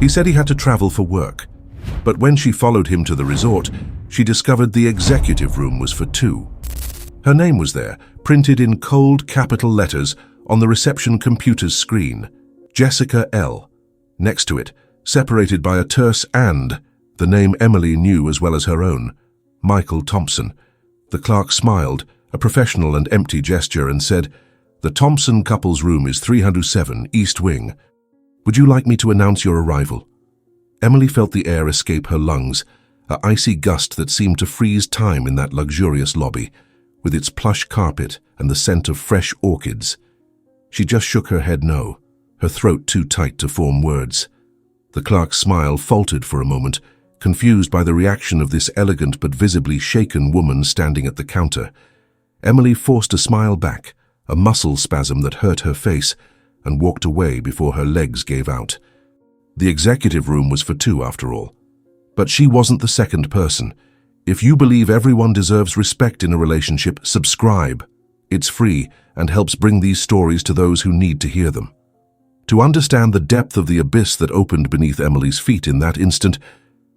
He said he had to travel for work, but when she followed him to the resort, she discovered the executive room was for two. Her name was there, printed in cold capital letters on the reception computer's screen, Jessica L. Next to it, separated by a terse "and," the name Emily knew as well as her own, Michael Thompson. The clerk smiled, a professional and empty gesture, and said, "The Thompson couple's room is 307, East Wing. Would you like me to announce your arrival?" Emily felt the air escape her lungs, an icy gust that seemed to freeze time in that luxurious lobby, with its plush carpet and the scent of fresh orchids. She just shook her head no, her throat too tight to form words. The clerk's smile faltered for a moment, confused by the reaction of this elegant but visibly shaken woman standing at the counter. Emily forced a smile back, a muscle spasm that hurt her face, and walked away before her legs gave out. The executive room was for two, after all. But she wasn't the second person. If you believe everyone deserves respect in a relationship, subscribe. It's free and helps bring these stories to those who need to hear them. To understand the depth of the abyss that opened beneath Emily's feet in that instant,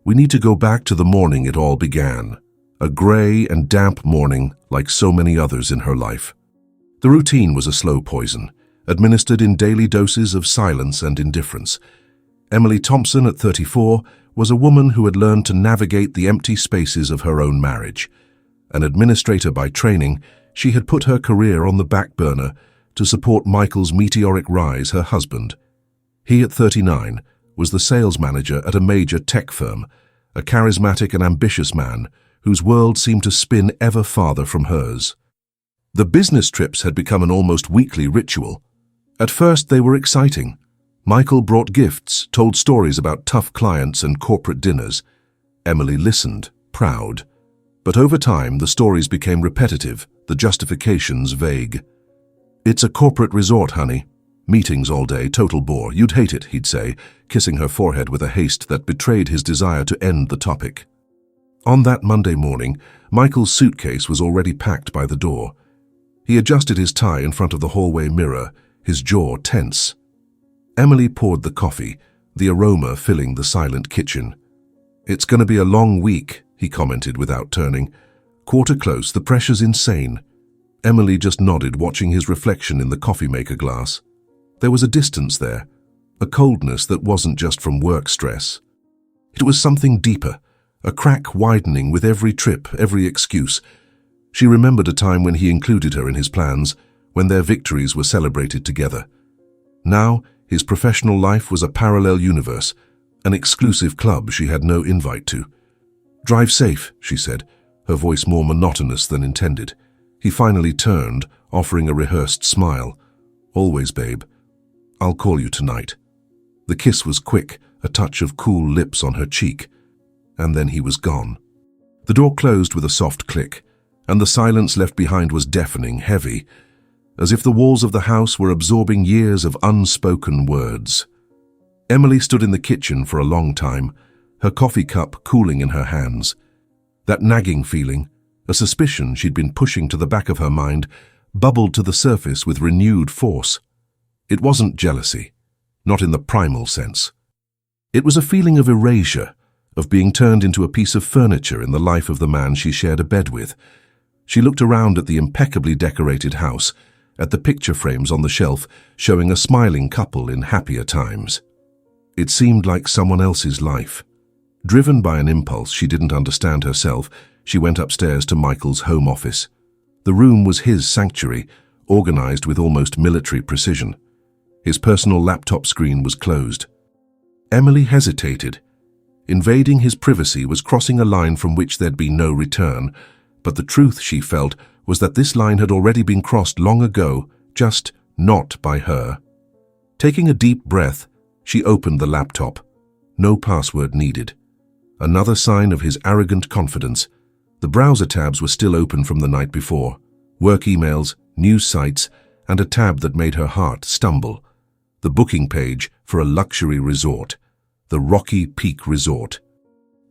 we need to go back to the morning it all began. A gray and damp morning like so many others in her life. The routine was a slow poison, administered in daily doses of silence and indifference. Emily Thompson, at 34, was a woman who had learned to navigate the empty spaces of her own marriage. An administrator by training, she had put her career on the back burner to support Michael's meteoric rise, her husband. He, at 39, was the sales manager at a major tech firm, a charismatic and ambitious man whose world seemed to spin ever farther from hers. The business trips had become an almost weekly ritual. At first they were exciting. Michael brought gifts, told stories about tough clients and corporate dinners. Emily listened, proud. But over time, the stories became repetitive, the justifications vague. "It's a corporate resort, honey. Meetings all day, total bore. You'd hate it," he'd say, kissing her forehead with a haste that betrayed his desire to end the topic. On that Monday morning, Michael's suitcase was already packed by the door. He adjusted his tie in front of the hallway mirror, his jaw tense. Emily poured the coffee, the aroma filling the silent kitchen. "It's going to be a long week," he commented without turning. "Quarter close, the pressure's insane." Emily just nodded, watching his reflection in the coffee maker glass. There was a distance there, a coldness that wasn't just from work stress. It was something deeper, a crack widening with every trip, every excuse. She remembered a time when he included her in his plans, when their victories were celebrated together. Now, his professional life was a parallel universe, an exclusive club she had no invite to. "Drive safe," she said, her voice more monotonous than intended. He finally turned, offering a rehearsed smile. "Always, babe. I'll call you tonight." The kiss was quick, a touch of cool lips on her cheek, and then he was gone. The door closed with a soft click, and the silence left behind was deafening, heavy, as if the walls of the house were absorbing years of unspoken words. Emily stood in the kitchen for a long time, her coffee cup cooling in her hands. That nagging feeling, a suspicion she'd been pushing to the back of her mind, bubbled to the surface with renewed force. It wasn't jealousy, not in the primal sense. It was a feeling of erasure, of being turned into a piece of furniture in the life of the man she shared a bed with. She looked around at the impeccably decorated house, at the picture frames on the shelf showing a smiling couple in happier times. It seemed like someone else's life. Driven by an impulse she didn't understand herself, she went upstairs to Michael's home office. The room was his sanctuary, organized with almost military precision. His personal laptop screen was closed. Emily hesitated. Invading his privacy was crossing a line from which there'd be no return, but the truth, she felt, was that this line had already been crossed long ago, just not by her. Taking a deep breath, she opened the laptop. No password needed. Another sign of his arrogant confidence. The browser tabs were still open from the night before. Work emails, news sites, and a tab that made her heart stumble. The booking page for a luxury resort. The Rocky Peak Resort.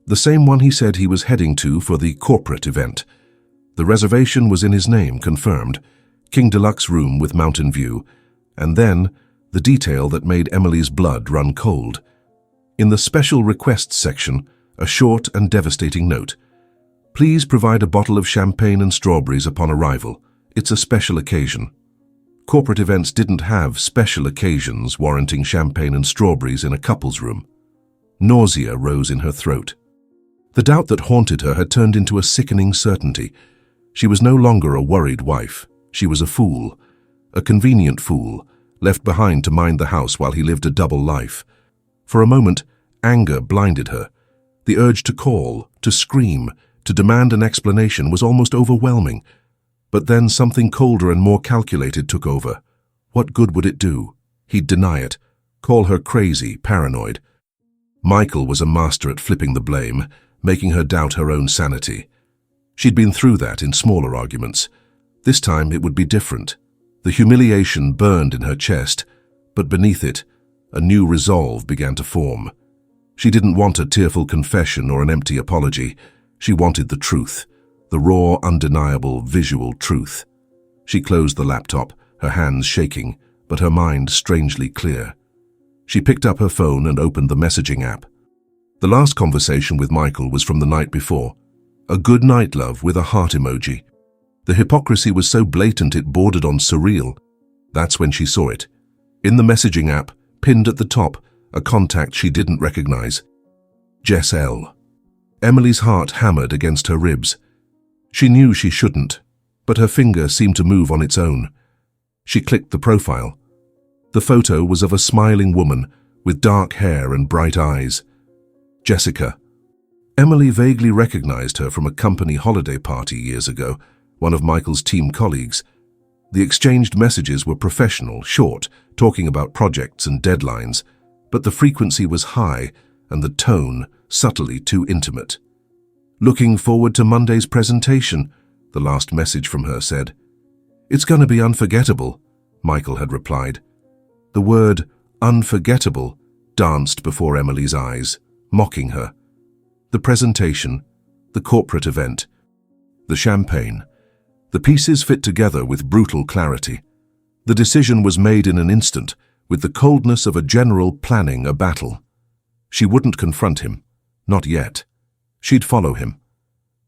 The same one he said he was heading to for the corporate event. The reservation was in his name, confirmed. King Deluxe room with mountain view. And then, the detail that made Emily's blood run cold. In the special requests section, a short and devastating note. Please provide a bottle of champagne and strawberries upon arrival. It's a special occasion. Corporate events didn't have special occasions warranting champagne and strawberries in a couple's room. Nausea rose in her throat. The doubt that haunted her had turned into a sickening certainty. She was no longer a worried wife. She was a fool, a convenient fool, left behind to mind the house while he lived a double life. For a moment, anger blinded her. The urge to call, to scream, to demand an explanation was almost overwhelming. But then something colder and more calculated took over. What good would it do? He'd deny it, call her crazy, paranoid. Michael was a master at flipping the blame, making her doubt her own sanity. She'd been through that in smaller arguments. This time it would be different. The humiliation burned in her chest, but beneath it, a new resolve began to form. She didn't want a tearful confession or an empty apology. She wanted the truth, the raw, undeniable, visual truth. She closed the laptop, her hands shaking, but her mind strangely clear. She picked up her phone and opened the messaging app. The last conversation with Michael was from the night before. A good night, love, with a heart emoji. The hypocrisy was so blatant it bordered on surreal. That's when she saw it. In the messaging app, pinned at the top, a contact she didn't recognize. Jess L. Emily's heart hammered against her ribs. She knew she shouldn't, but her finger seemed to move on its own. She clicked the profile. The photo was of a smiling woman with dark hair and bright eyes. Jessica. Emily vaguely recognized her from a company holiday party years ago, one of Michael's team colleagues. The exchanged messages were professional, short, talking about projects and deadlines, but the frequency was high and the tone subtly too intimate. Looking forward to Monday's presentation, the last message from her said. It's going to be unforgettable, Michael had replied. The word unforgettable danced before Emily's eyes, mocking her. The presentation, the corporate event, the champagne. The pieces fit together with brutal clarity. The decision was made in an instant, with the coldness of a general planning a battle. She wouldn't confront him, not yet. She'd follow him.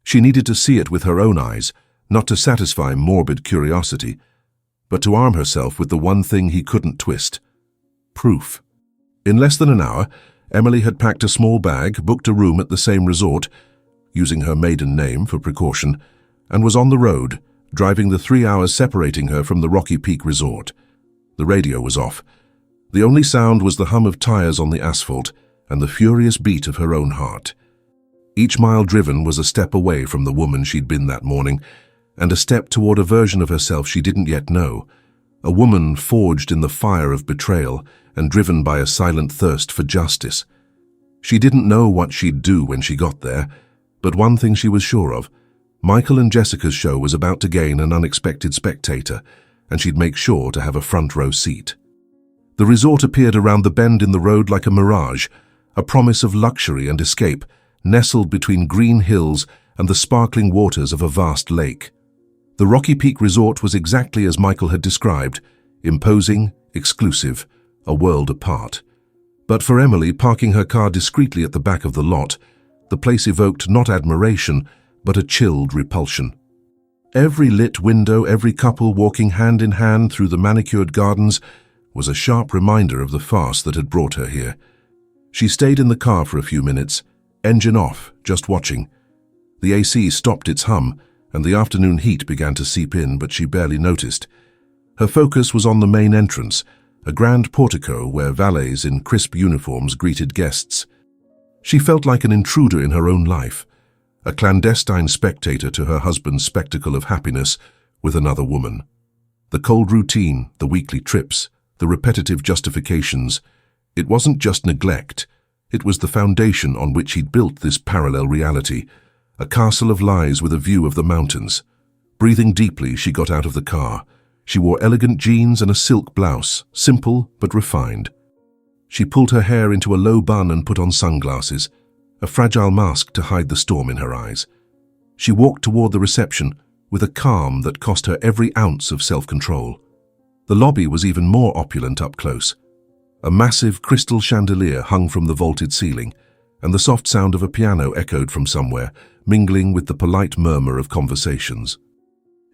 She needed to see it with her own eyes, not to satisfy morbid curiosity, but to arm herself with the one thing he couldn't twist: proof. In less than an hour, Emily had packed a small bag, booked a room at the same resort, using her maiden name for precaution, and was on the road, driving the 3 hours separating her from the Rocky Peak Resort. The radio was off. The only sound was the hum of tires on the asphalt and the furious beat of her own heart. Each mile driven was a step away from the woman she'd been that morning, and a step toward a version of herself she didn't yet know, a woman forged in the fire of betrayal and driven by a silent thirst for justice. She didn't know what she'd do when she got there, but one thing she was sure of: Michael and Jessica's show was about to gain an unexpected spectator, and she'd make sure to have a front-row seat. The resort appeared around the bend in the road like a mirage, a promise of luxury and escape, nestled between green hills and the sparkling waters of a vast lake. The Rocky Peak Resort was exactly as Michael had described: imposing, exclusive, a world apart. But for Emily, parking her car discreetly at the back of the lot, the place evoked not admiration, but a chilled repulsion. Every lit window, every couple walking hand in hand through the manicured gardens, was a sharp reminder of the farce that had brought her here. She stayed in the car for a few minutes, engine off, just watching. The AC stopped its hum, and the afternoon heat began to seep in, but she barely noticed. Her focus was on the main entrance, a grand portico where valets in crisp uniforms greeted guests. She felt like an intruder in her own life, a clandestine spectator to her husband's spectacle of happiness with another woman. The cold routine, the weekly trips, the repetitive justifications. It wasn't just neglect. It was the foundation on which he'd built this parallel reality, a castle of lies with a view of the mountains. Breathing deeply, she got out of the car. She wore elegant jeans and a silk blouse, simple but refined. She pulled her hair into a low bun and put on sunglasses, a fragile mask to hide the storm in her eyes. She walked toward the reception with a calm that cost her every ounce of self-control. The lobby was even more opulent up close. A massive crystal chandelier hung from the vaulted ceiling, and the soft sound of a piano echoed from somewhere, mingling with the polite murmur of conversations.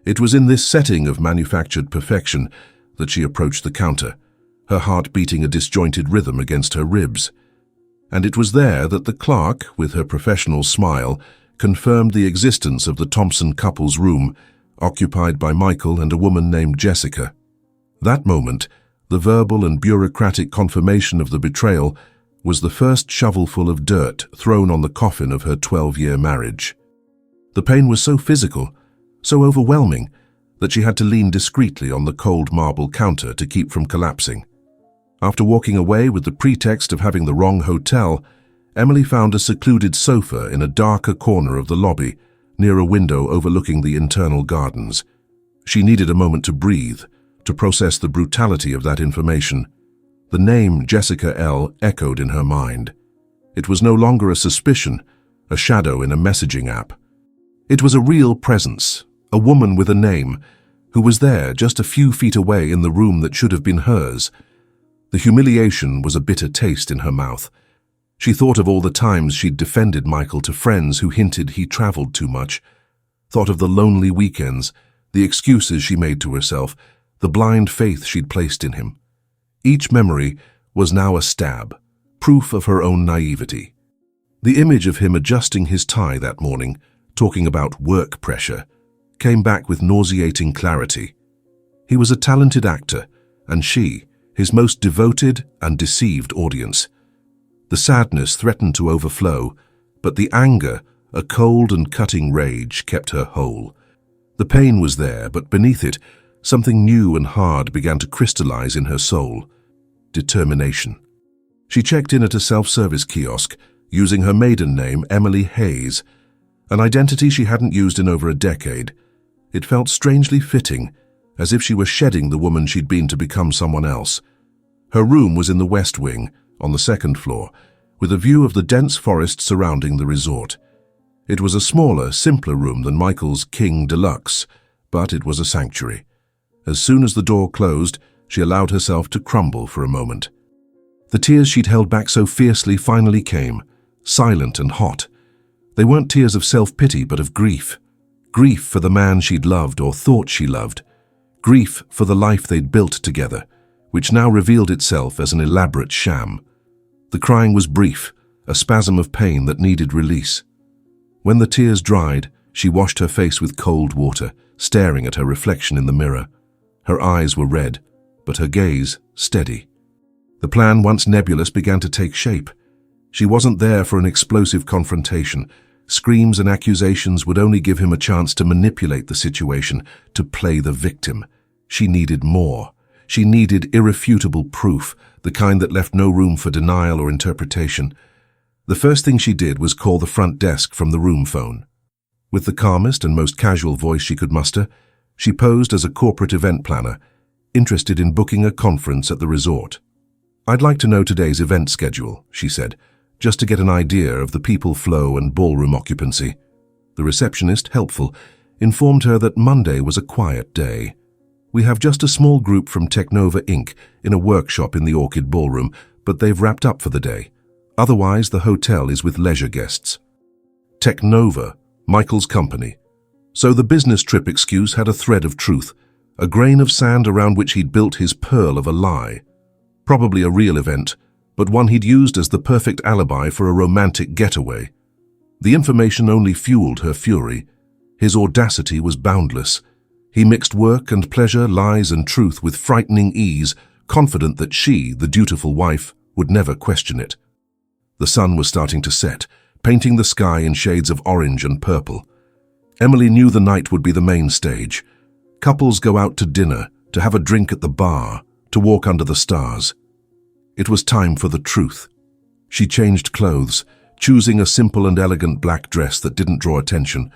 It was in this setting of manufactured perfection that she approached the counter, her heart beating a disjointed rhythm against her ribs. And it was there that the clerk, with her professional smile, confirmed the existence of the Thompson couple's room, occupied by Michael and a woman named Jessica. That moment, the verbal and bureaucratic confirmation of the betrayal, was the first shovelful of dirt thrown on the coffin of her 12-year marriage. The pain was so physical, so overwhelming, that she had to lean discreetly on the cold marble counter to keep from collapsing. After walking away with the pretext of having the wrong hotel, Emily found a secluded sofa in a darker corner of the lobby, near a window overlooking the internal gardens. She needed a moment to breathe, to process the brutality of that information. The name Jessica L. echoed in her mind. It was no longer a suspicion, a shadow in a messaging app. It was a real presence, a woman with a name, who was there just a few feet away in the room that should have been hers. The humiliation was a bitter taste in her mouth. She thought of all the times she'd defended Michael to friends who hinted he traveled too much, thought of the lonely weekends, the excuses she made to herself, the blind faith she'd placed in him. Each memory was now a stab, proof of her own naivety. The image of him adjusting his tie that morning, talking about work pressure, came back with nauseating clarity. He was a talented actor, and she, his most devoted and deceived audience. The sadness threatened to overflow, but the anger, a cold and cutting rage, kept her whole. The pain was there, but beneath it, something new and hard began to crystallize in her soul. Determination. She checked in at a self-service kiosk, using her maiden name, Emily Hayes, an identity she hadn't used in over a decade. It felt strangely fitting, as if she were shedding the woman she'd been to become someone else. Her room was in the West Wing, on the second floor, with a view of the dense forest surrounding the resort. It was a smaller, simpler room than Michael's King Deluxe, but it was a sanctuary. As soon as the door closed, she allowed herself to crumble for a moment. The tears she'd held back so fiercely finally came, silent and hot. They weren't tears of self-pity, but of grief. Grief for the man she'd loved or thought she loved. Grief for the life they'd built together, which now revealed itself as an elaborate sham. The crying was brief, a spasm of pain that needed release. When the tears dried, she washed her face with cold water, staring at her reflection in the mirror. Her eyes were red, but her gaze steady. The plan, once nebulous, began to take shape. She wasn't there for an explosive confrontation. Screams and accusations would only give him a chance to manipulate the situation, to play the victim. She needed more. She needed irrefutable proof, the kind that left no room for denial or interpretation. The first thing she did was call the front desk from the room phone. With the calmest and most casual voice she could muster, she posed as a corporate event planner, interested in booking a conference at the resort. "I'd like to know today's event schedule," she said, just to get an idea of the people flow and ballroom occupancy. The receptionist, helpful, informed her that Monday was a quiet day. "We have just a small group from Technova Inc. in a workshop in the Orchid Ballroom, but they've wrapped up for the day. Otherwise, the hotel is with leisure guests." Technova, Michael's company. So the business trip excuse had a thread of truth, a grain of sand around which he'd built his pearl of a lie. Probably a real event, but one he'd used as the perfect alibi for a romantic getaway. The information only fueled her fury. His audacity was boundless. He mixed work and pleasure, lies and truth with frightening ease, confident that she, the dutiful wife, would never question it. The sun was starting to set, painting the sky in shades of orange and purple. Emily knew the night would be the main stage. Couples go out to dinner, to have a drink at the bar, to walk under the stars. It was time for the truth. She changed clothes, choosing a simple and elegant black dress that didn't draw attention.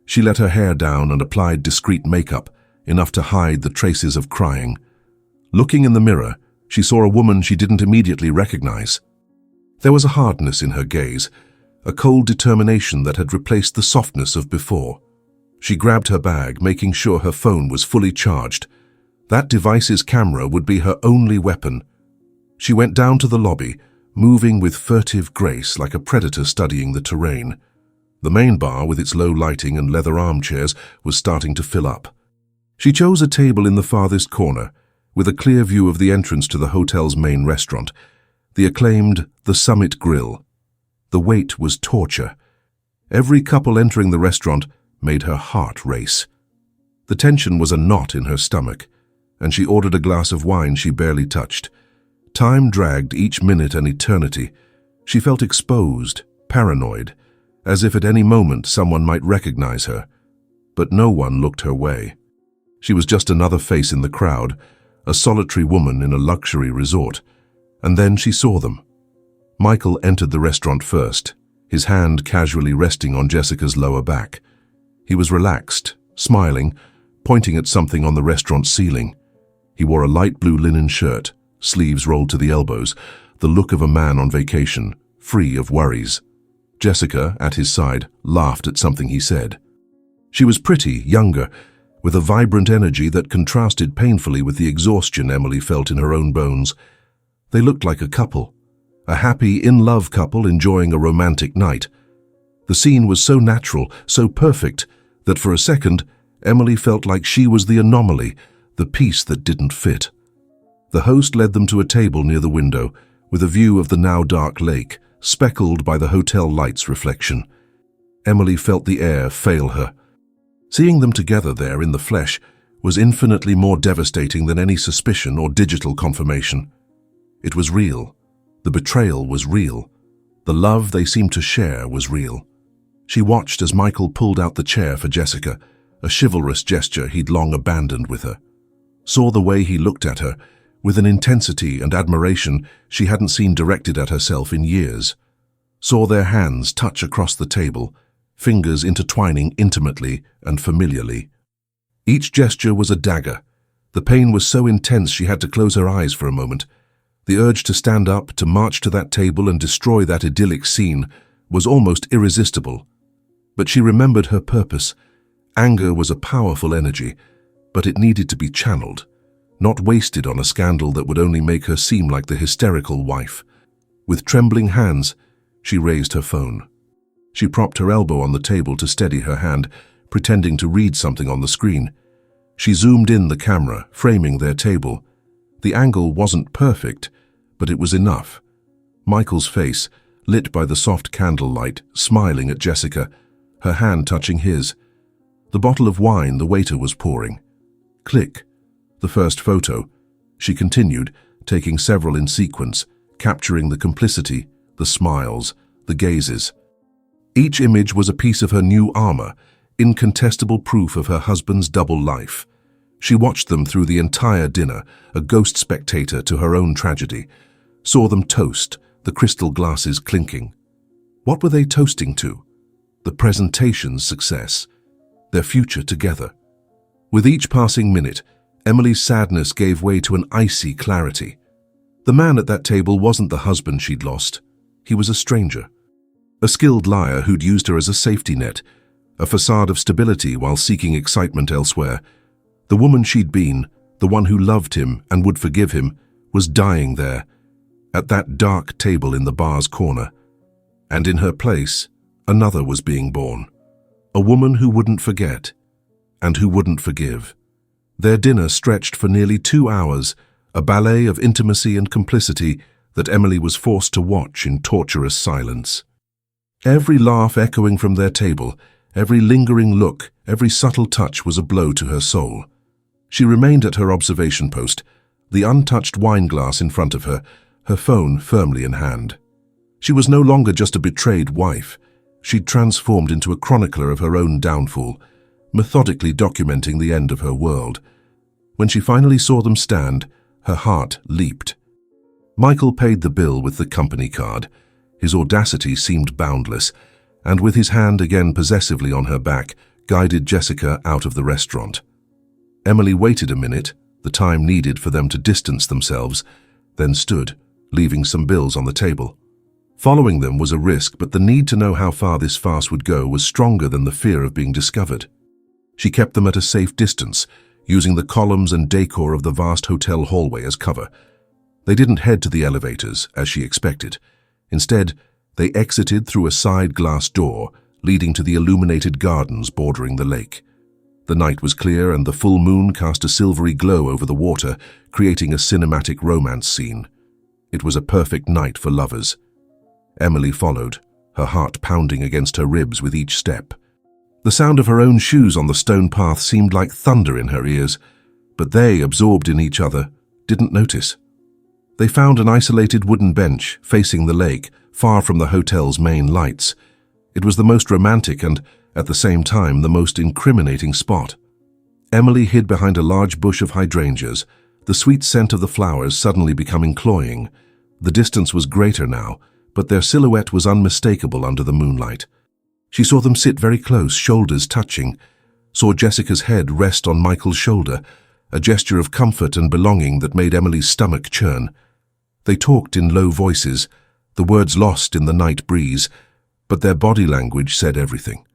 She let her hair down and applied discreet makeup, enough to hide the traces of crying. Looking in the mirror, she saw a woman she didn't immediately recognize. There was a hardness in her gaze, a cold determination that had replaced the softness of before. She grabbed her bag, making sure her phone was fully charged. That device's camera would be her only weapon. She went down to the lobby, moving with furtive grace like a predator studying the terrain. The main bar, with its low lighting and leather armchairs, was starting to fill up. She chose a table in the farthest corner, with a clear view of the entrance to the hotel's main restaurant, the acclaimed The Summit Grill. The wait was torture. Every couple entering the restaurant made her heart race. The tension was a knot in her stomach, and she ordered a glass of wine she barely touched. Time dragged each minute an eternity. She felt exposed, paranoid, as if at any moment someone might recognize her. But no one looked her way. She was just another face in the crowd, a solitary woman in a luxury resort. And then she saw them. Michael entered the restaurant first, his hand casually resting on Jessica's lower back. He was relaxed, smiling, pointing at something on the restaurant's ceiling. He wore a light blue linen shirt, sleeves rolled to the elbows, the look of a man on vacation, free of worries. Jessica, at his side, laughed at something he said. She was pretty, younger, with a vibrant energy that contrasted painfully with the exhaustion Emily felt in her own bones. They looked like a couple, a happy, in-love couple enjoying a romantic night. The scene was so natural, so perfect, that for a second, Emily felt like she was the anomaly, the piece that didn't fit. The host led them to a table near the window, with a view of the now dark lake, speckled by the hotel lights' reflection. Emily felt the air fail her. Seeing them together there in the flesh was infinitely more devastating than any suspicion or digital confirmation. It was real. The betrayal was real. The love they seemed to share was real. She watched as Michael pulled out the chair for Jessica, a chivalrous gesture he'd long abandoned with her. Saw the way he looked at her, with an intensity and admiration she hadn't seen directed at herself in years. Saw their hands touch across the table, fingers intertwining intimately and familiarly. Each gesture was a dagger. The pain was so intense she had to close her eyes for a moment. The urge to stand up, to march to that table and destroy that idyllic scene was almost irresistible. But she remembered her purpose. Anger was a powerful energy, but it needed to be channeled, not wasted on a scandal that would only make her seem like the hysterical wife. With trembling hands, she raised her phone. She propped her elbow on the table to steady her hand, pretending to read something on the screen. She zoomed in the camera, framing their table. The angle wasn't perfect, but it was enough. Michael's face, lit by the soft candlelight, smiling at Jessica, her hand touching his. The bottle of wine the waiter was pouring. Click. The first photo. She continued, taking several in sequence, capturing the complicity, the smiles, the gazes. Each image was a piece of her new armor, incontestable proof of her husband's double life. She watched them through the entire dinner, a ghost spectator to her own tragedy. Saw them toast, the crystal glasses clinking. What were they toasting to? The presentation's success, their future together. With each passing minute, Emily's sadness gave way to an icy clarity. The man at that table wasn't the husband she'd lost. He was a stranger. A skilled liar who'd used her as a safety net, a facade of stability while seeking excitement elsewhere. The woman she'd been, the one who loved him and would forgive him, was dying there, at that dark table in the bar's corner. And in her place, another was being born. A woman who wouldn't forget, and who wouldn't forgive. Their dinner stretched for nearly 2 hours, a ballet of intimacy and complicity that Emily was forced to watch in torturous silence. Every laugh echoing from their table, every lingering look, every subtle touch was a blow to her soul. She remained at her observation post, the untouched wine glass in front of her, her phone firmly in hand. She was no longer just a betrayed wife. She'd transformed into a chronicler of her own downfall, methodically documenting the end of her world. When she finally saw them stand, her heart leaped. Michael paid the bill with the company card. His audacity seemed boundless, and with his hand again possessively on her back, guided Jessica out of the restaurant. Emily waited a minute, the time needed for them to distance themselves, then stood, leaving some bills on the table. Following them was a risk, but the need to know how far this farce would go was stronger than the fear of being discovered. She kept them at a safe distance, using the columns and decor of the vast hotel hallway as cover. They didn't head to the elevators, as she expected. Instead, they exited through a side glass door leading to the illuminated gardens bordering the lake. The night was clear and the full moon cast a silvery glow over the water, creating a cinematic romance scene. It was a perfect night for lovers. Emily followed, her heart pounding against her ribs with each step. The sound of her own shoes on the stone path seemed like thunder in her ears, but they, absorbed in each other, didn't notice. They found an isolated wooden bench facing the lake, far from the hotel's main lights. It was the most romantic and, at the same time, the most incriminating spot. Emily hid behind a large bush of hydrangeas, the sweet scent of the flowers suddenly becoming cloying. The distance was greater now, but their silhouette was unmistakable under the moonlight. She saw them sit very close, shoulders touching, saw Jessica's head rest on Michael's shoulder, a gesture of comfort and belonging that made Emily's stomach churn. They talked in low voices, the words lost in the night breeze, but their body language said everything.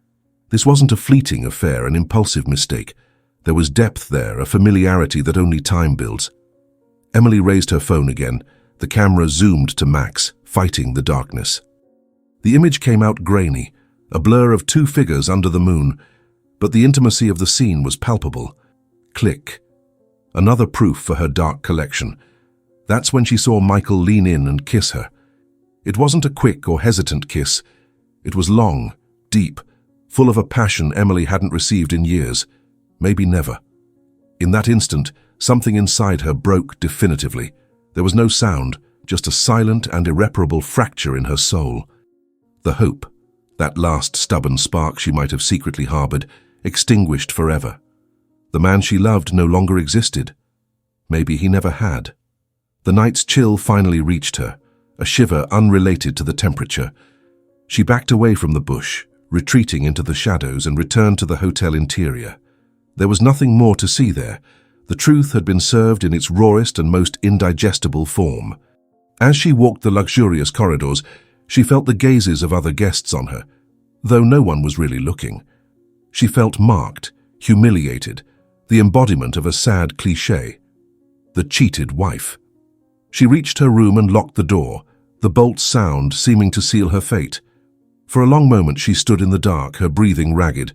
This wasn't a fleeting affair, an impulsive mistake. There was depth there, a familiarity that only time builds. Emily raised her phone again. The camera zoomed to max, fighting the darkness. The image came out grainy, a blur of two figures under the moon, but the intimacy of the scene was palpable. Click. Another proof for her dark collection. That's when she saw Michael lean in and kiss her. It wasn't a quick or hesitant kiss. It was long, deep, full of a passion Emily hadn't received in years, maybe never. In that instant, something inside her broke definitively. There was no sound, just a silent and irreparable fracture in her soul. The hope, that last stubborn spark she might have secretly harbored, extinguished forever. The man she loved no longer existed. Maybe he never had. The night's chill finally reached her, a shiver unrelated to the temperature. She backed away from the bush, retreating into the shadows, and returned to the hotel interior. There was nothing more to see there. The truth had been served in its rawest and most indigestible form. As she walked the luxurious corridors, she felt the gazes of other guests on her, though no one was really looking. She felt marked, humiliated, the embodiment of a sad cliché. The cheated wife. She reached her room and locked the door, the bolt's sound seeming to seal her fate. For a long moment she stood in the dark, her breathing ragged.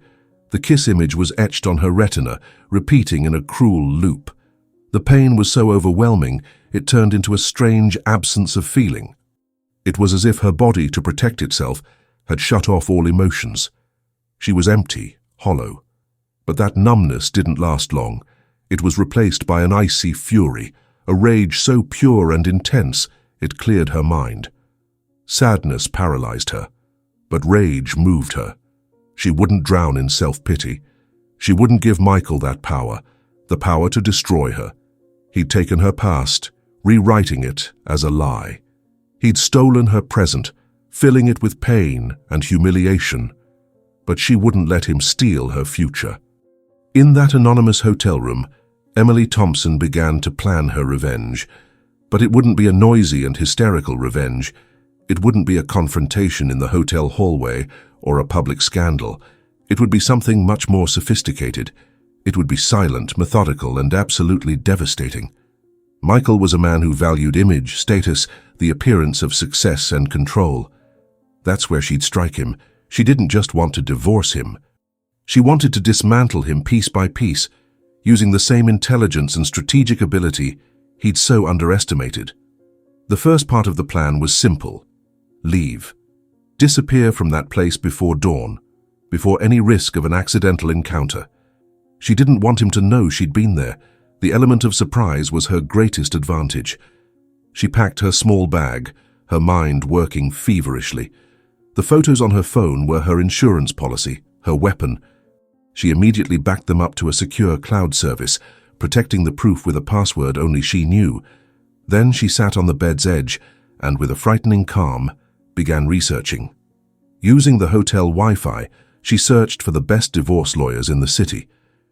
The kiss image was etched on her retina, repeating in a cruel loop. The pain was so overwhelming, it turned into a strange absence of feeling. It was as if her body, to protect itself, had shut off all emotions. She was empty, hollow. But that numbness didn't last long. It was replaced by an icy fury, a rage so pure and intense it cleared her mind. Sadness paralyzed her, but rage moved her. She wouldn't drown in self-pity. She wouldn't give Michael that power, the power to destroy her. He'd taken her past, rewriting it as a lie. He'd stolen her present, filling it with pain and humiliation. But she wouldn't let him steal her future. In that anonymous hotel room, Emily Thompson began to plan her revenge. But it wouldn't be a noisy and hysterical revenge. It wouldn't be a confrontation in the hotel hallway or a public scandal. It would be something much more sophisticated. It would be silent, methodical, and absolutely devastating. Michael was a man who valued image, status, the appearance of success and control. That's where she'd strike him. She didn't just want to divorce him. She wanted to dismantle him piece by piece, using the same intelligence and strategic ability he'd so underestimated. The first part of the plan was simple. Leave. Disappear from that place before dawn, before any risk of an accidental encounter. She didn't want him to know she'd been there. The element of surprise was her greatest advantage. She packed her small bag, her mind working feverishly. The photos on her phone were her insurance policy, her weapon. She immediately backed them up to a secure cloud service, protecting the proof with a password only she knew. Then she sat on the bed's edge and, with a frightening calm, began researching. Using the hotel Wi-Fi, she searched for the best divorce lawyers in the city.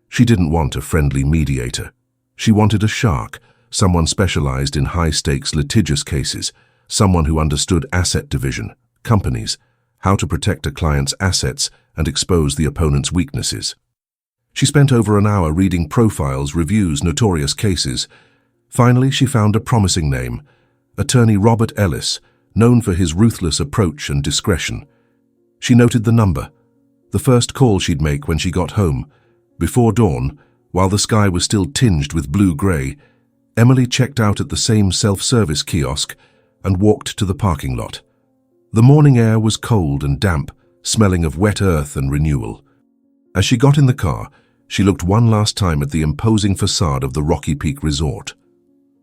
She didn't want a friendly mediator. She wanted a shark, someone specialized in high-stakes litigious cases, someone who understood asset division, companies, how to protect a client's assets and expose the opponent's weaknesses. She spent over an hour reading profiles, reviews, notorious cases. Finally, she found a promising name, Attorney Robert Ellis, known for his ruthless approach and discretion. She noted the number, the first call she'd make when she got home. Before dawn, while the sky was still tinged with blue-grey, Emily checked out at the same self-service kiosk and walked to the parking lot. The morning air was cold and damp, smelling of wet earth and renewal. As she got in the car, she looked one last time at the imposing facade of the Rocky Peak Resort.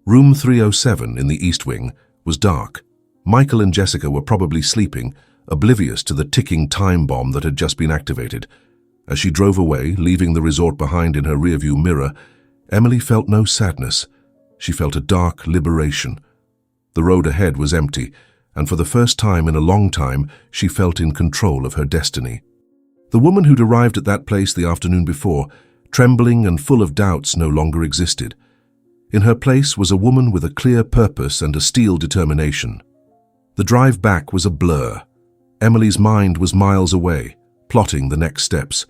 Room 307 in the East Wing was dark. Michael and Jessica were probably sleeping, oblivious to the ticking time bomb that had just been activated. As she drove away, leaving the resort behind in her rearview mirror, Emily felt no sadness. She felt a dark liberation. The road ahead was empty, and for the first time in a long time, she felt in control of her destiny. The woman who'd arrived at that place the afternoon before, trembling and full of doubts, no longer existed. In her place was a woman with a clear purpose and a steel determination. The drive back was a blur. Emily's mind was miles away, plotting the next steps.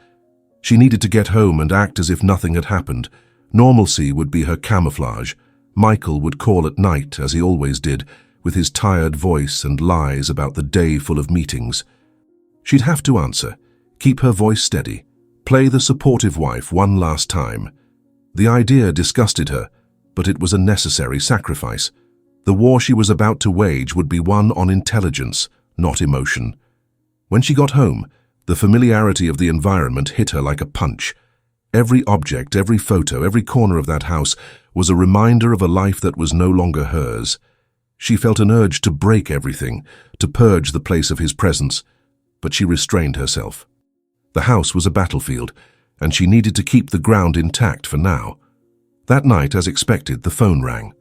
She needed to get home and act as if nothing had happened. Normalcy would be her camouflage. Michael would call at night, as he always did, with his tired voice and lies about the day full of meetings. She'd have to answer, keep her voice steady, play the supportive wife one last time. The idea disgusted her, but it was a necessary sacrifice. The war she was about to wage would be won on intelligence, not emotion. When she got home, the familiarity of the environment hit her like a punch. Every object, every photo, every corner of that house was a reminder of a life that was no longer hers. She felt an urge to break everything, to purge the place of his presence, but she restrained herself. The house was a battlefield, and she needed to keep the ground intact for now. That night, as expected, the phone rang.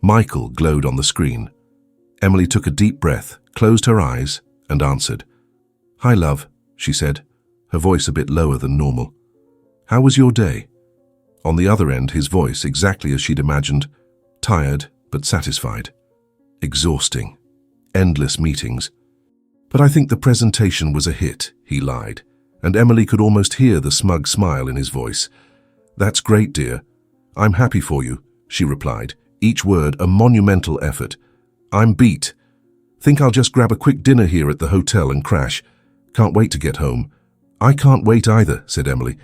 Michael glowed on the screen. Emily took a deep breath, closed her eyes, and answered. "Hi, love," she said, her voice a bit lower than normal. "How was your day?" On the other end, his voice exactly as she'd imagined, tired but satisfied. Exhausting. Endless meetings. "But I think the presentation was a hit," he lied, and Emily could almost hear the smug smile in his voice. "That's great, dear. I'm happy for you," she replied, each word a monumental effort. "I'm beat. Think I'll just grab a quick dinner here at the hotel and crash. Can't wait to get home." "I can't wait either," said Emily,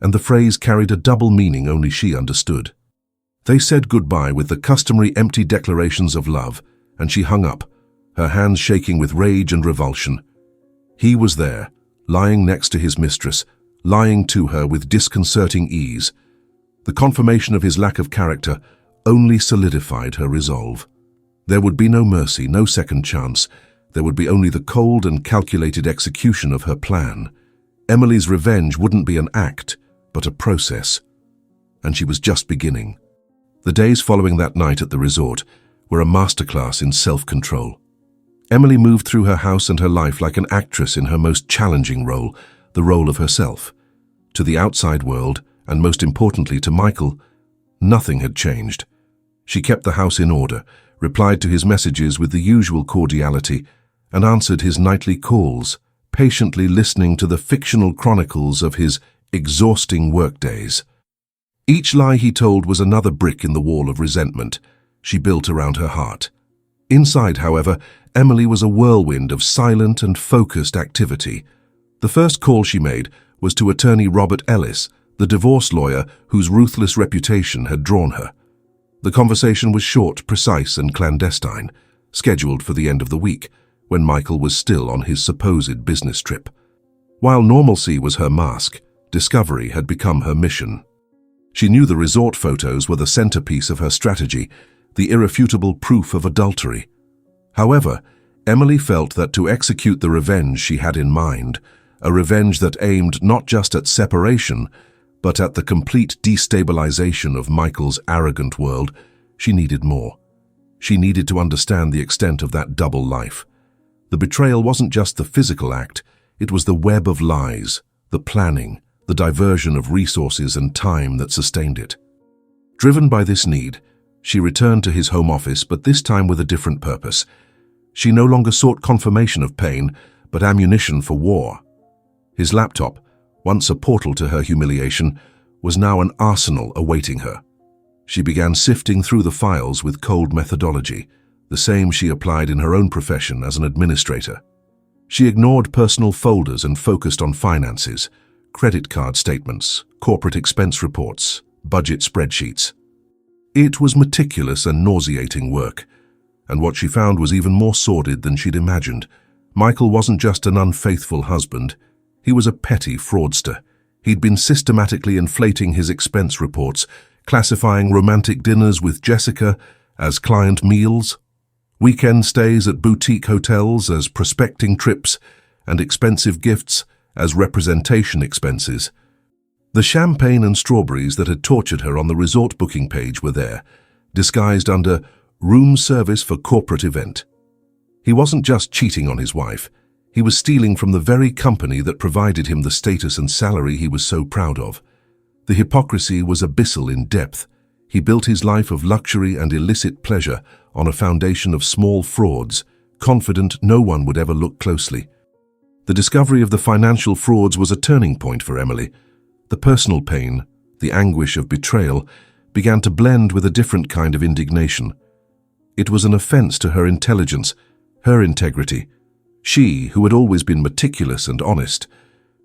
and the phrase carried a double meaning only she understood. They said goodbye with the customary empty declarations of love, and she hung up, her hands shaking with rage and revulsion. He was there, lying next to his mistress, lying to her with disconcerting ease. The confirmation of his lack of character only solidified her resolve. There would be no mercy, no second chance. There would be only the cold and calculated execution of her plan. Emily's revenge wouldn't be an act, but a process. And she was just beginning. The days following that night at the resort were a masterclass in self-control. Emily moved through her house and her life like an actress in her most challenging role, the role of herself. To the outside world, and most importantly to Michael, nothing had changed. She kept the house in order, replied to his messages with the usual cordiality, and answered his nightly calls, patiently listening to the fictional chronicles of his exhausting workdays. Each lie he told was another brick in the wall of resentment she built around her heart. Inside, however, Emily was a whirlwind of silent and focused activity. The first call she made was to attorney Robert Ellis, the divorce lawyer whose ruthless reputation had drawn her. The conversation was short, precise, and clandestine, scheduled for the end of the week, when Michael was still on his supposed business trip. While normalcy was her mask, discovery had become her mission. She knew the resort photos were the centerpiece of her strategy, the irrefutable proof of adultery. However, Emily felt that to execute the revenge she had in mind, a revenge that aimed not just at separation, but at the complete destabilization of Michael's arrogant world, she needed more. She needed to understand the extent of that double life. The betrayal wasn't just the physical act, it was the web of lies, the planning, the diversion of resources and time that sustained it. Driven by this need, she returned to his home office, but this time with a different purpose. She no longer sought confirmation of pain, but ammunition for war. His laptop, once a portal to her humiliation, was now an arsenal awaiting her. She began sifting through the files with cold methodology, the same she applied in her own profession as an administrator. She ignored personal folders and focused on finances, credit card statements, corporate expense reports, budget spreadsheets. It was meticulous and nauseating work, and what she found was even more sordid than she'd imagined. Michael wasn't just an unfaithful husband, he was a petty fraudster. He'd been systematically inflating his expense reports, classifying romantic dinners with Jessica as client meals, weekend stays at boutique hotels as prospecting trips, and expensive gifts as representation expenses. The champagne and strawberries that had tortured her on the resort booking page were there, disguised under room service for corporate event. He wasn't just cheating on his wife, he was stealing from the very company that provided him the status and salary he was so proud of. The hypocrisy was abyssal in depth. He built his life of luxury and illicit pleasure on a foundation of small frauds, confident no one would ever look closely. The discovery of the financial frauds was a turning point for Emily. The personal pain, the anguish of betrayal, began to blend with a different kind of indignation. It was an offense to her intelligence, her integrity. She, who had always been meticulous and honest,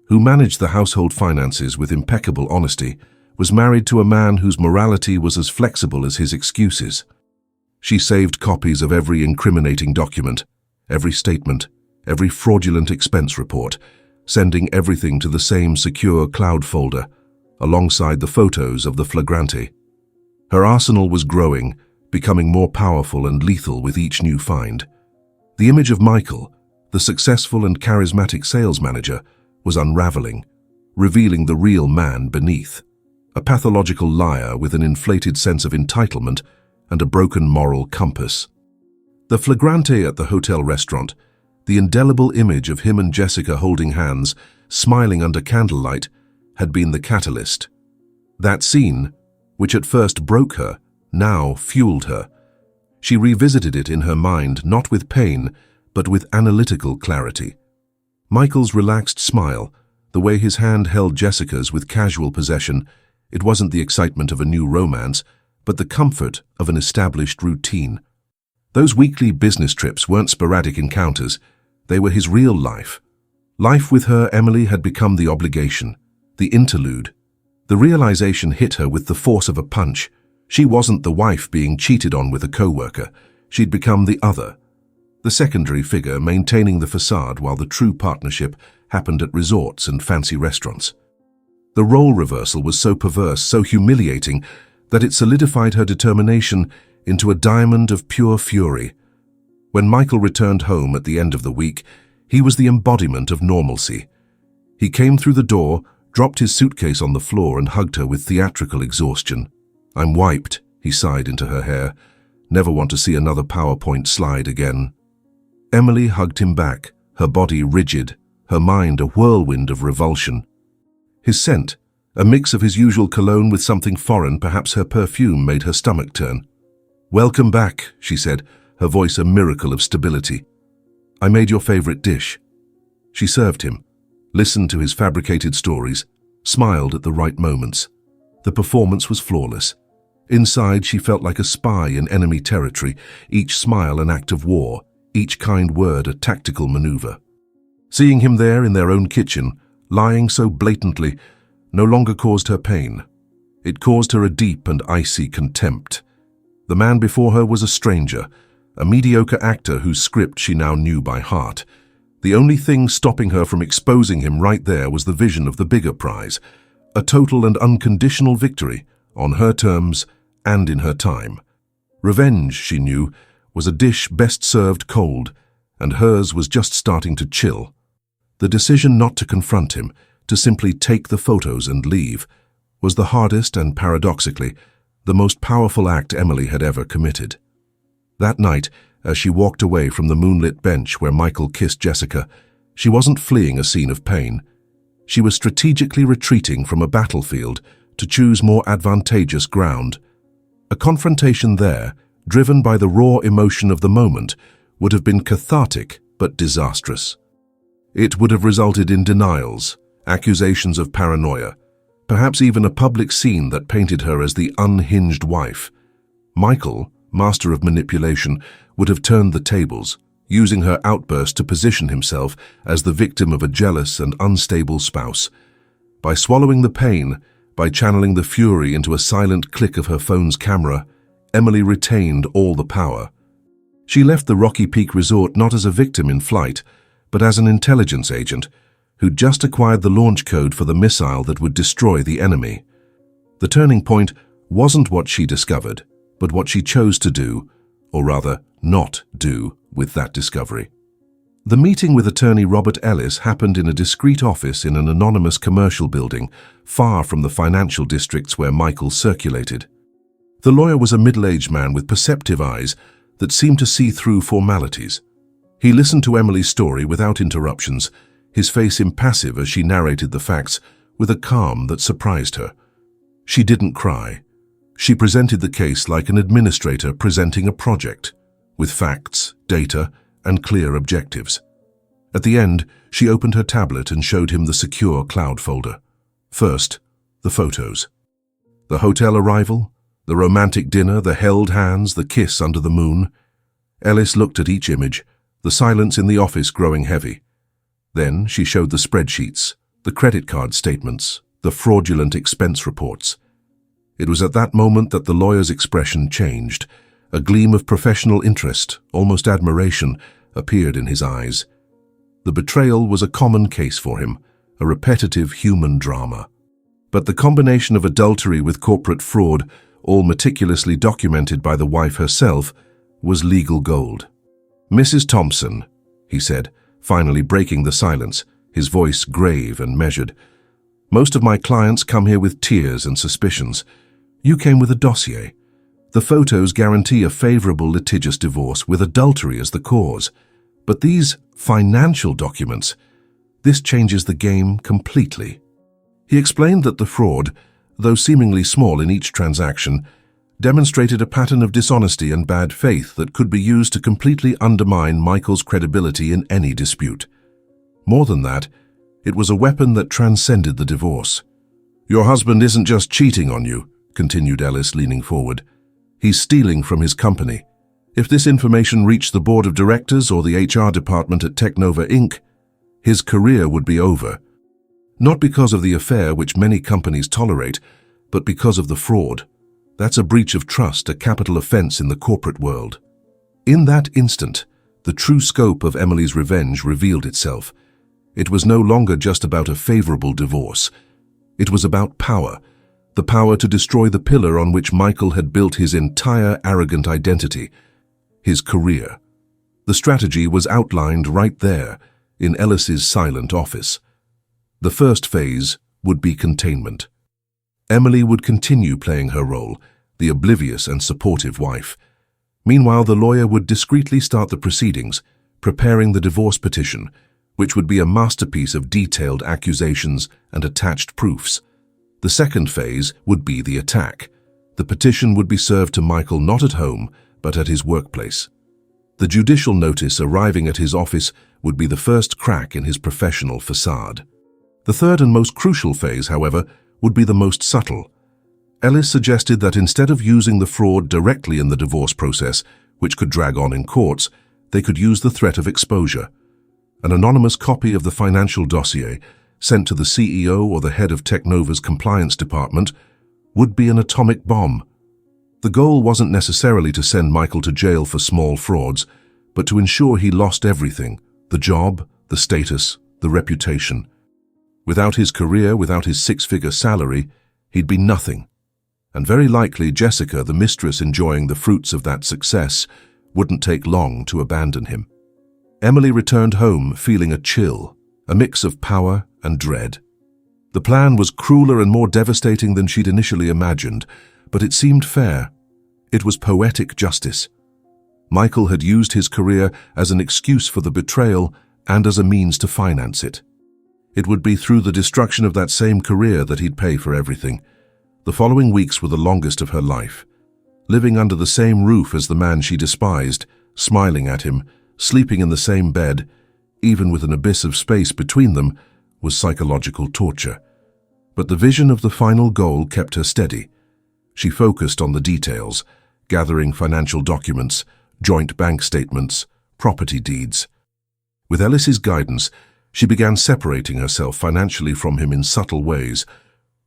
who managed the household finances with impeccable honesty, was married to a man whose morality was as flexible as his excuses. She saved copies of every incriminating document, every statement, every fraudulent expense report, sending everything to the same secure cloud folder, alongside the photos of the flagrante. Her arsenal was growing, becoming more powerful and lethal with each new find. The image of Michael, the successful and charismatic sales manager, was unraveling, revealing the real man beneath. A pathological liar with an inflated sense of entitlement and a broken moral compass. The flagrante at the hotel restaurant, the indelible image of him and Jessica holding hands, smiling under candlelight, had been the catalyst. That scene, which at first broke her, now fueled her. She revisited it in her mind, not with pain, but with analytical clarity. Michael's relaxed smile, the way his hand held Jessica's with casual possession, it wasn't the excitement of a new romance, but the comfort of an established routine. Those weekly business trips weren't sporadic encounters, they were his real life. Life with her, Emily, had become the obligation, the interlude. The realization hit her with the force of a punch. She wasn't the wife being cheated on with a co-worker, she'd become the other. The secondary figure maintaining the facade while the true partnership happened at resorts and fancy restaurants. The role reversal was so perverse, so humiliating, that it solidified her determination into a diamond of pure fury. When Michael returned home at the end of the week, he was the embodiment of normalcy. He came through the door, dropped his suitcase on the floor and hugged her with theatrical exhaustion. "I'm wiped," he sighed into her hair. "Never want to see another PowerPoint slide again." Emily hugged him back, her body rigid, her mind a whirlwind of revulsion. His scent, a mix of his usual cologne with something foreign, perhaps her perfume, made her stomach turn. "Welcome back," she said, her voice a miracle of stability. "I made your favorite dish." She served him, listened to his fabricated stories, smiled at the right moments. The performance was flawless. Inside, she felt like a spy in enemy territory, each smile an act of war, each kind word a tactical maneuver. Seeing him there in their own kitchen, lying so blatantly, no longer caused her pain. It caused her a deep and icy contempt. The man before her was a stranger, a mediocre actor whose script she now knew by heart. The only thing stopping her from exposing him right there was the vision of the bigger prize, a total and unconditional victory, on her terms and in her time. Revenge, she knew, was a dish best served cold, and hers was just starting to chill. The decision not to confront him, to simply take the photos and leave, was the hardest and, paradoxically, the most powerful act Emily had ever committed. That night, as she walked away from the moonlit bench where Michael kissed Jessica, she wasn't fleeing a scene of pain. She was strategically retreating from a battlefield to choose more advantageous ground. A confrontation there, driven by the raw emotion of the moment, would have been cathartic but disastrous. It would have resulted in denials, accusations of paranoia, perhaps even a public scene that painted her as the unhinged wife. Michael, master of manipulation, would have turned the tables, using her outburst to position himself as the victim of a jealous and unstable spouse. By swallowing the pain, by channeling the fury into a silent click of her phone's camera, Emily retained all the power. She left the Rocky Peak Resort not as a victim in flight, but as an intelligence agent who'd just acquired the launch code for the missile that would destroy the enemy. The turning point wasn't what she discovered, but what she chose to do, or rather not do, with that discovery. The meeting with attorney Robert Ellis happened in a discreet office in an anonymous commercial building, far from the financial districts where Michael circulated. The lawyer was a middle-aged man with perceptive eyes that seemed to see through formalities. He listened to Emily's story without interruptions, his face impassive as she narrated the facts with a calm that surprised her. She didn't cry. She presented the case like an administrator presenting a project, with facts, data, and clear objectives. At the end, she opened her tablet and showed him the secure cloud folder. First, the photos. The hotel arrival, the romantic dinner, the held hands, the kiss under the moon. Ellis looked at each image, the silence in the office growing heavy. Then she showed the spreadsheets, the credit card statements, the fraudulent expense reports. It was at that moment that the lawyer's expression changed. A gleam of professional interest, almost admiration, appeared in his eyes. The betrayal was a common case for him, a repetitive human drama. But the combination of adultery with corporate fraud, all meticulously documented by the wife herself, was legal gold. "Mrs. Thompson," he said, finally breaking the silence, his voice grave and measured. "Most of my clients come here with tears and suspicions. You came with a dossier. The photos guarantee a favorable litigious divorce with adultery as the cause. But these financial documents, this changes the game completely." He explained that the fraud, though seemingly small in each transaction, demonstrated a pattern of dishonesty and bad faith that could be used to completely undermine Michael's credibility in any dispute. More than that, it was a weapon that transcended the divorce. "Your husband isn't just cheating on you," continued Ellis, leaning forward. "He's stealing from his company. If this information reached the board of directors or the HR department at Technova Inc., his career would be over. Not because of the affair which many companies tolerate, but because of the fraud. That's a breach of trust, a capital offense in the corporate world." In that instant, the true scope of Emily's revenge revealed itself. It was no longer just about a favorable divorce. It was about power, the power to destroy the pillar on which Michael had built his entire arrogant identity, his career. The strategy was outlined right there, in Ellis's silent office. The first phase would be containment. Emily would continue playing her role, the oblivious and supportive wife. Meanwhile, the lawyer would discreetly start the proceedings, preparing the divorce petition, which would be a masterpiece of detailed accusations and attached proofs. The second phase would be the attack. The petition would be served to Michael not at home, but at his workplace. The judicial notice arriving at his office would be the first crack in his professional facade. The third and most crucial phase, however, would be the most subtle. Ellis suggested that instead of using the fraud directly in the divorce process, which could drag on in courts, they could use the threat of exposure. An anonymous copy of the financial dossier, sent to the CEO or the head of Technova's compliance department, would be an atomic bomb. The goal wasn't necessarily to send Michael to jail for small frauds, but to ensure he lost everything: the job, the status, the reputation. Without his career, without his six-figure salary, he'd be nothing. And very likely Jessica, the mistress enjoying the fruits of that success, wouldn't take long to abandon him. Emily returned home feeling a chill, a mix of power and dread. The plan was crueler and more devastating than she'd initially imagined, but it seemed fair. It was poetic justice. Michael had used his career as an excuse for the betrayal and as a means to finance it. It would be through the destruction of that same career that he'd pay for everything. The following weeks were the longest of her life. Living under the same roof as the man she despised, smiling at him, sleeping in the same bed, even with an abyss of space between them, was psychological torture. But the vision of the final goal kept her steady. She focused on the details, gathering financial documents, joint bank statements, property deeds. With Ellis's guidance, she began separating herself financially from him in subtle ways,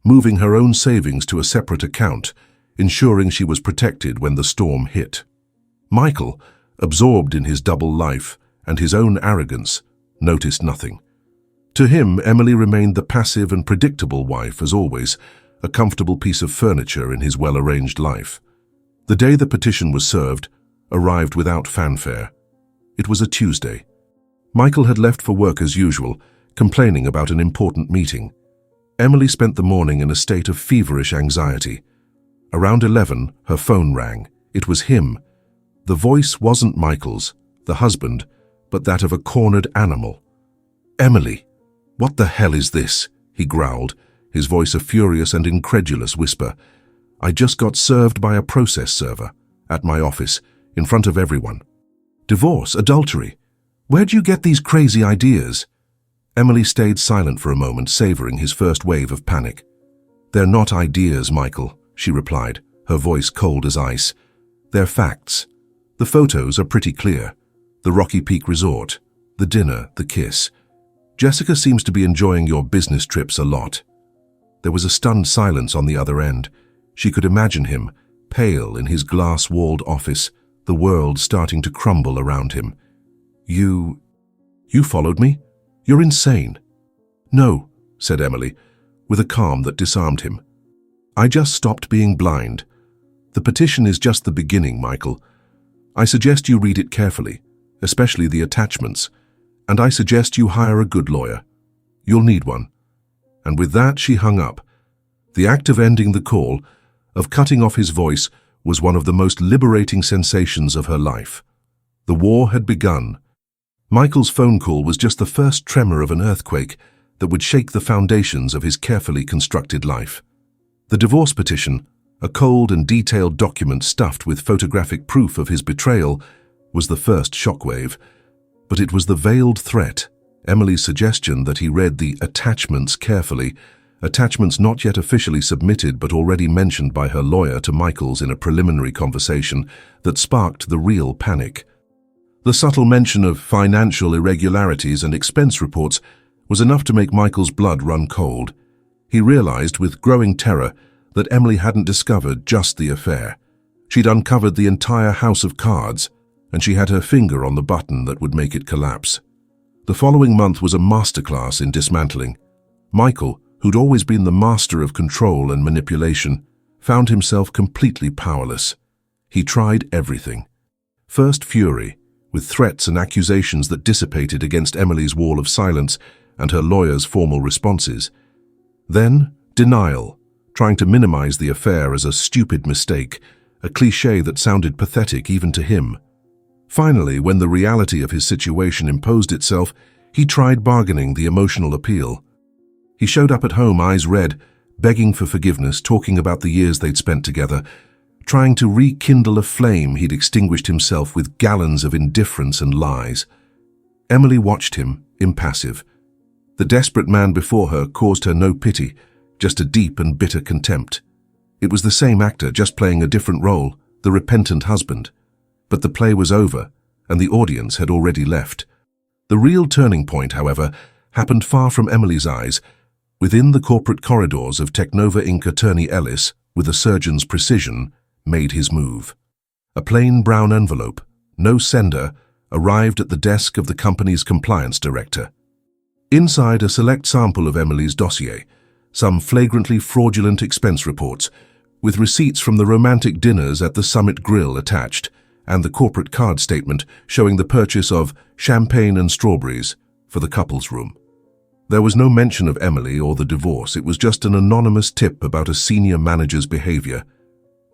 moving her own savings to a separate account, ensuring she was protected when the storm hit. Michael, absorbed in his double life and his own arrogance, noticed nothing. To him, Emily remained the passive and predictable wife, as always, a comfortable piece of furniture in his well-arranged life. The day the petition was served arrived without fanfare. It was a Tuesday. Michael had left for work as usual, complaining about an important meeting. Emily spent the morning in a state of feverish anxiety. Around 11, her phone rang. It was him. The voice wasn't Michael's, the husband, but that of a cornered animal. "Emily, what the hell is this?" he growled, his voice a furious and incredulous whisper. "I just got served by a process server, at my office, in front of everyone. Divorce, adultery. Where'd you get these crazy ideas?" Emily stayed silent for a moment, savoring his first wave of panic. "They're not ideas, Michael," she replied, her voice cold as ice. "They're facts. The photos are pretty clear. The Rocky Peak Resort, the dinner, the kiss. Jessica seems to be enjoying your business trips a lot." There was a stunned silence on the other end. She could imagine him, pale in his glass-walled office, the world starting to crumble around him. You followed me? You're insane." "No," said Emily, with a calm that disarmed him. "I just stopped being blind. The petition is just the beginning, Michael. I suggest you read it carefully, especially the attachments, and I suggest you hire a good lawyer. You'll need one." And with that, she hung up. The act of ending the call, of cutting off his voice, was one of the most liberating sensations of her life. The war had begun. Michael's phone call was just the first tremor of an earthquake that would shake the foundations of his carefully constructed life. The divorce petition, a cold and detailed document stuffed with photographic proof of his betrayal, was the first shockwave. But it was the veiled threat, Emily's suggestion that he read the attachments carefully, attachments not yet officially submitted but already mentioned by her lawyer to Michael's in a preliminary conversation, that sparked the real panic. The subtle mention of financial irregularities and expense reports was enough to make Michael's blood run cold. He realized with growing terror that Emily hadn't discovered just the affair. She'd uncovered the entire house of cards, and she had her finger on the button that would make it collapse. The following month was a masterclass in dismantling. Michael, who'd always been the master of control and manipulation, found himself completely powerless. He tried everything. First fury, with threats and accusations that dissipated against Emily's wall of silence and her lawyer's formal responses. Then denial, trying to minimize the affair as a stupid mistake, a cliché that sounded pathetic even to him. Finally, when the reality of his situation imposed itself, he tried bargaining the emotional appeal. He showed up at home, eyes red, begging for forgiveness, talking about the years they'd spent together, trying to rekindle a flame he'd extinguished himself with gallons of indifference and lies. Emily watched him, impassive. The desperate man before her caused her no pity, just a deep and bitter contempt. It was the same actor, just playing a different role, the repentant husband. But the play was over, and the audience had already left. The real turning point, however, happened far from Emily's eyes, within the corporate corridors of Technova Inc. Attorney Ellis, with a surgeon's precision, made his move. A plain brown envelope, no sender, arrived at the desk of the company's compliance director. Inside, a select sample of Emily's dossier, some flagrantly fraudulent expense reports, with receipts from the romantic dinners at the Summit Grill attached, and the corporate card statement showing the purchase of champagne and strawberries for the couple's room. There was no mention of Emily or the divorce. It was just an anonymous tip about a senior manager's behavior.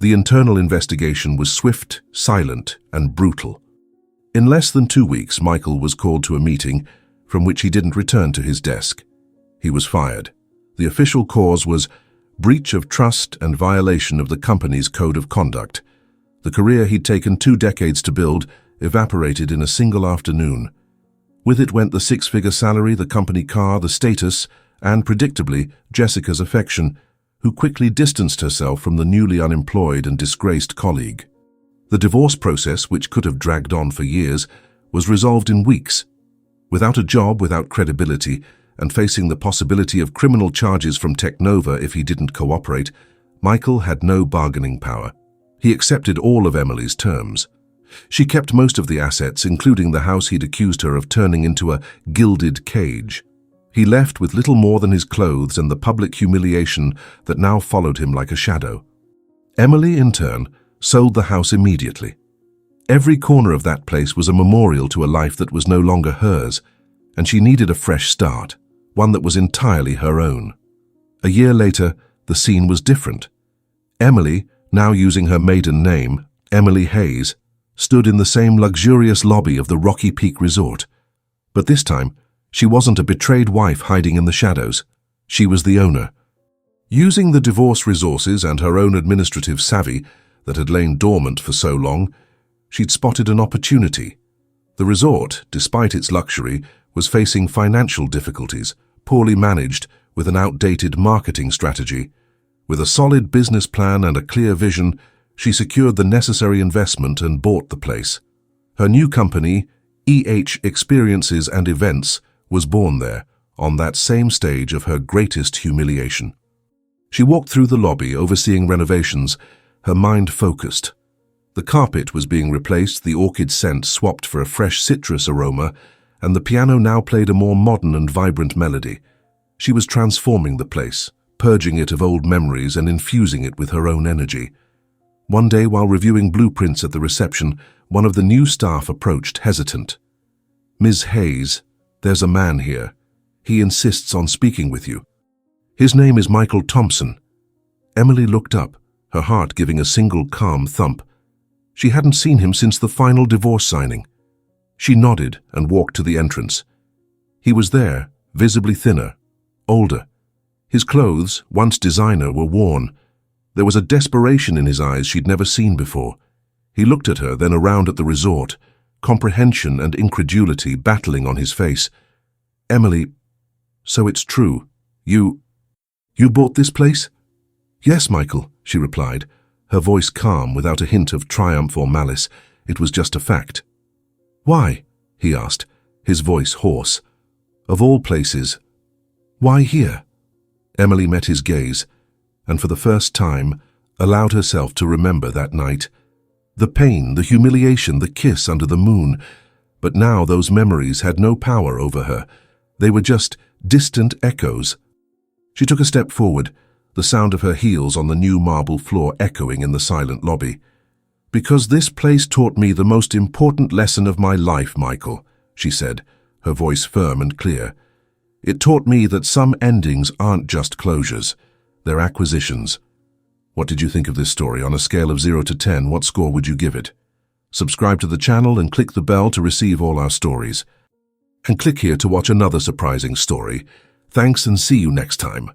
The internal investigation was swift, silent, and brutal. In less than 2 weeks, Michael was called to a meeting from which he didn't return to his desk. He was fired. The official cause was breach of trust and violation of the company's code of conduct. The career he'd taken 2 decades to build evaporated in a single afternoon. With it went the 6-figure salary, the company car, the status, and, predictably, Jessica's affection, who quickly distanced herself from the newly unemployed and disgraced colleague. The divorce process, which could have dragged on for years, was resolved in weeks. Without a job, without credibility, and facing the possibility of criminal charges from Technova if he didn't cooperate, Michael had no bargaining power. He accepted all of Emily's terms. She kept most of the assets, including the house he'd accused her of turning into a gilded cage. He left with little more than his clothes and the public humiliation that now followed him like a shadow. Emily, in turn, sold the house immediately. Every corner of that place was a memorial to a life that was no longer hers, and she needed a fresh start, one that was entirely her own. A year later, the scene was different. Emily, now using her maiden name, Emily Hayes, stood in the same luxurious lobby of the Rocky Peak Resort. But this time, she wasn't a betrayed wife hiding in the shadows. She was the owner. Using the divorce resources and her own administrative savvy that had lain dormant for so long, she'd spotted an opportunity. The resort, despite its luxury, was facing financial difficulties, poorly managed, with an outdated marketing strategy. With a solid business plan and a clear vision, she secured the necessary investment and bought the place. Her new company, Experiences and Events, was born there, on that same stage of her greatest humiliation. She walked through the lobby, overseeing renovations, her mind focused. The carpet was being replaced, the orchid scent swapped for a fresh citrus aroma, and the piano now played a more modern and vibrant melody. She was transforming the place, purging it of old memories and infusing it with her own energy. One day, while reviewing blueprints at the reception, one of the new staff approached, hesitant. "Ms. Hayes, there's a man here. He insists on speaking with you. His name is Michael Thompson." Emily looked up, her heart giving a single calm thump. She hadn't seen him since the final divorce signing. She nodded and walked to the entrance. He was there, visibly thinner, older. His clothes, once designer, were worn. There was a desperation in his eyes she'd never seen before. He looked at her, then around at the resort, comprehension and incredulity battling on his face. "Emily, so it's true. You bought this place?" "Yes, Michael," she replied, her voice calm without a hint of triumph or malice. It was just a fact. "Why?" he asked, his voice hoarse. "Of all places, why here?" Emily met his gaze, and for the first time allowed herself to remember that night. The pain, the humiliation, the kiss under the moon. But now those memories had no power over her. They were just distant echoes. She took a step forward, the sound of her heels on the new marble floor echoing in the silent lobby. "Because this place taught me the most important lesson of my life, Michael," she said, her voice firm and clear. "It taught me that some endings aren't just closures, they're acquisitions." What did you think of this story? On a scale of 0 to 10, what score would you give it? Subscribe to the channel and click the bell to receive all our stories. And click here to watch another surprising story. Thanks and see you next time.